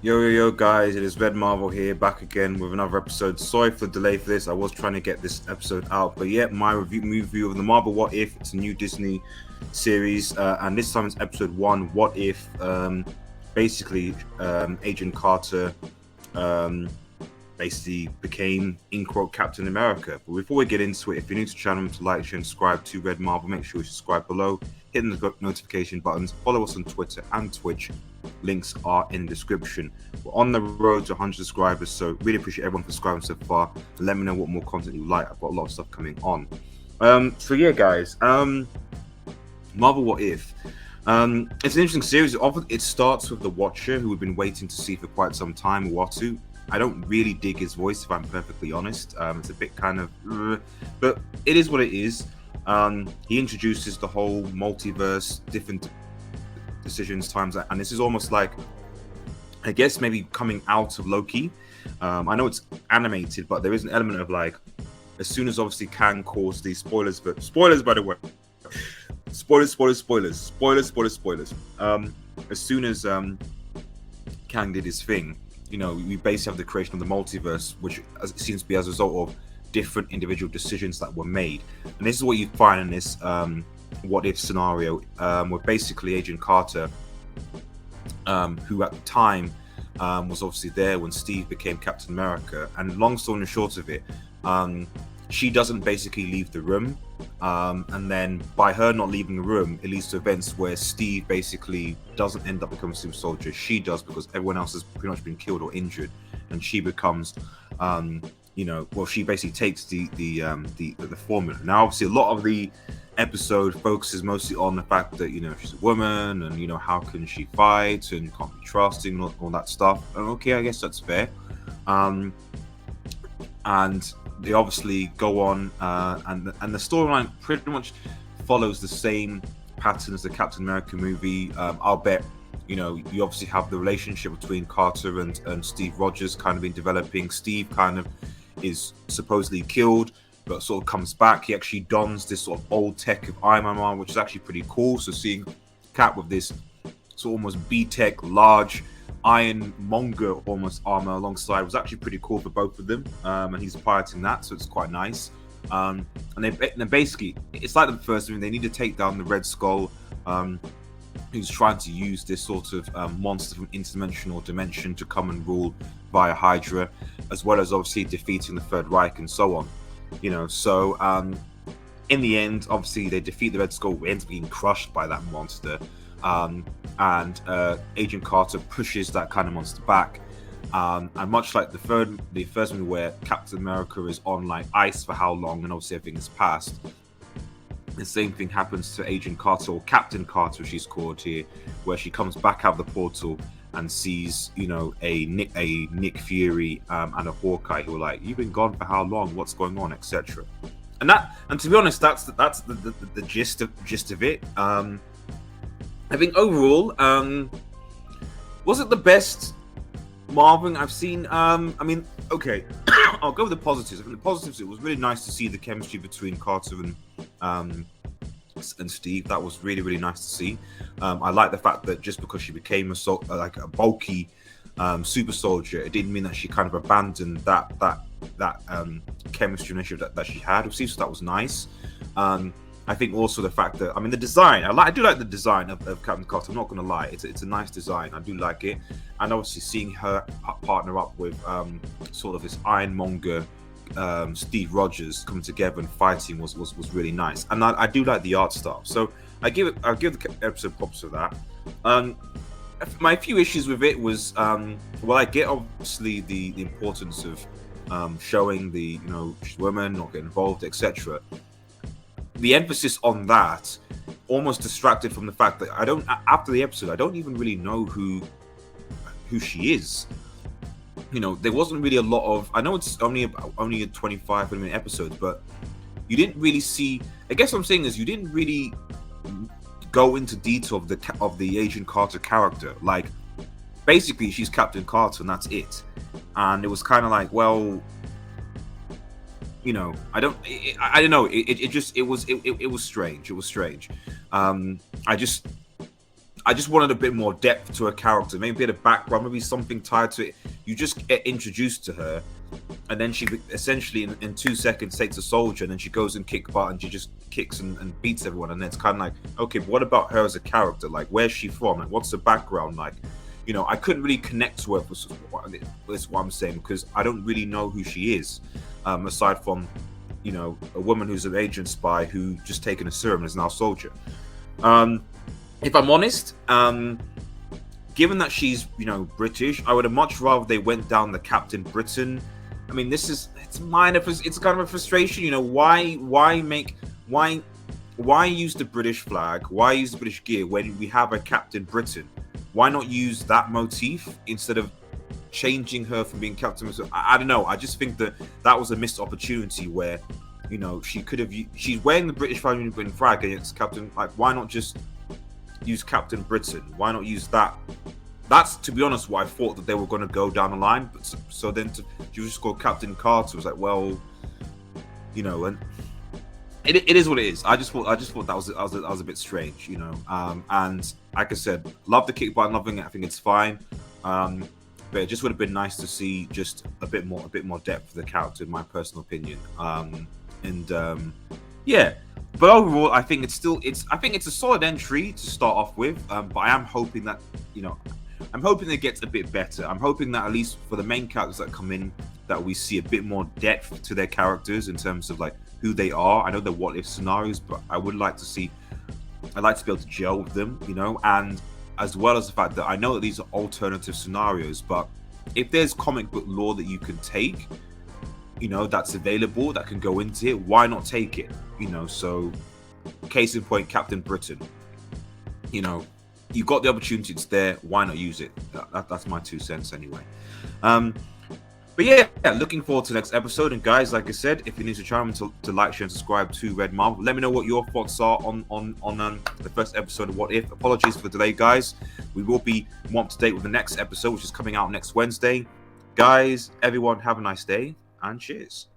Yo, guys, it is Red Marvel here, back again with another episode. Sorry for the delay for this. I was trying to get this episode out, but yeah, my movie of the Marvel What If. It's a new Disney series, and this time it's episode 1. What if, basically, Agent Carter, um, basically became in quote Captain America. But before we get into it, if you're new to the channel, to like, share, and subscribe to Red Marvel, make sure you subscribe below, hit the notification buttons, follow us on Twitter and Twitch. Links are in the description. We're on the road to 100 subscribers, so really appreciate everyone for subscribing so far. And let me know what more content you like. I've got a lot of stuff coming on. So yeah, guys. Marvel What If. It's an interesting series. It starts with the Watcher, who we've been waiting to see for quite some time, Uatu. I don't really dig his voice, if I'm perfectly honest. It's a bit kind of, but it is what it is. He introduces the whole multiverse, different decisions, times, and this is almost like, I guess, maybe coming out of Loki. I know it's animated, but there is an element of like, as soon as obviously Kang caused these spoilers, but spoilers by the way, spoilers. As soon as Kang did his thing, you know, we basically have the creation of the multiverse, which seems to be as a result of different individual decisions that were made. And this is what you find in this what if scenario, where basically Agent Carter, who at the time was obviously there when Steve became Captain America, and long story short of it, she doesn't basically leave the room, and then by her not leaving the room, it leads to events where Steve basically doesn't end up becoming a super soldier. She does, because everyone else has pretty much been killed or injured, and she becomes, she basically takes the formula. Now, obviously, a lot of the episode focuses mostly on the fact that, you know, she's a woman, and, you know, how can she fight, and can't be trusting, and all that stuff. And okay, I guess that's fair. And they obviously go on, and the storyline pretty much follows the same pattern as the Captain America movie. I'll bet, you know, you obviously have the relationship between Carter and Steve Rogers kind of been developing. Steve kind of is supposedly killed, but sort of comes back. He actually dons this sort of old tech of Iron Man armor, which is actually pretty cool. So seeing Cap with this sort of almost B-tech, large ironmonger almost armor alongside was actually pretty cool for both of them. And he's piloting that, so it's quite nice. And they basically, it's like the first movie, they need to take down the Red Skull, who's trying to use this sort of monster from interdimensional dimension to come and rule via Hydra, as well as obviously defeating the Third Reich and so on. You know, so in the end, obviously they defeat the Red Skull. We end up being crushed by that monster, and Agent Carter pushes that kind of monster back. And much like the first movie, where Captain America is on like ice for how long, and obviously everything is passed, the same thing happens to Agent Carter, or Captain Carter, as she's called here, where she comes back out of the portal and sees, you know, a Nick Fury and a Hawkeye, who are like, "You've been gone for how long? What's going on?" etc. And to be honest, that's the gist of it. I think overall, was it the best Marvel I've seen? I mean, okay, I'll go with the positives. I think the positives, it was really nice to see the chemistry between Carter and Steve. That was really, really nice to see. I like the fact that just because she became a bulky super soldier, it didn't mean that she kind of abandoned that chemistry relationship that she had with Steve. So that was nice. I think also the fact that, I mean, the design, I do like the design of Captain Carter. I'm not going to lie, it's a nice design. I do like it, and obviously seeing her partner up with sort of this ironmonger Steve Rogers coming together and fighting was really nice. And I do like the art style, so I'll give the episode props for that. My few issues with it was, well, I get obviously the importance of showing the, you know, women not get involved, etc. The emphasis on that almost distracted from the fact that after the episode, I don't even really know who she is. You know, there wasn't really a lot of, I know it's only a 25-minute episode, but you didn't really see, I guess what I'm saying is, you didn't really go into detail of the Agent Carter character. Like, basically she's Captain Carter and that's it. And it was kind of like, well, you know, I don't know. It was strange. It was strange. I just wanted a bit more depth to her character, maybe a bit of background, maybe something tied to it. You just get introduced to her, and then she essentially in 2 seconds takes a soldier, and then she goes and kick butt, and she just kicks and beats everyone. And then it's kind of like, okay, but what about her as a character? Like, where's she from? Like, what's her background like? You know, I couldn't really connect to her. That's what I'm saying, because I don't really know who she is, aside from, you know, a woman who's an agent spy who just taken a serum and is now a soldier. If I'm honest, given that she's, you know, British, I would have much rather they went down the Captain Britain. I mean, it's kind of a frustration, you know. Why use the British flag? Why use the British gear when we have a Captain Britain? Why not use that motif instead of changing her from being Captain Britain? I don't know. I just think that was a missed opportunity where, you know, she could have. She's wearing the British flag against Captain. Like, why not just use Captain Britain? Why not use that? That's, to be honest, what I thought that they were going to go down the line. But so then she was just called Captain Carter. It was like, well, you know, and it is what it is. I just thought that was a bit strange, you know. And like I said, love the kick butt, loving it. I think it's fine. But it just would have been nice to see just a bit more depth for the character, in my personal opinion. Yeah. But overall, I think it's a solid entry to start off with. But I am hoping that, you know, I'm hoping it gets a bit better. I'm hoping that at least for the main characters that come in, that we see a bit more depth to their characters in terms of like who they are. I know they're what if scenarios, but I'd like to be able to gel with them, you know, and as well as the fact that I know that these are alternative scenarios, but if there's comic book lore that you can take, you know, that's available, that can go into it, why not take it? You know, so case in point, Captain Britain. You know, you've got the opportunity, it's there, why not use it? That's my 2 cents anyway. But yeah, looking forward to the next episode. And guys, like I said, if you're new to the channel, to like, share, and subscribe to Red Marvel. Let me know what your thoughts are on the first episode of What If. Apologies for the delay, guys. We will be more up to date with the next episode, which is coming out next Wednesday. Guys, everyone, have a nice day, and cheers.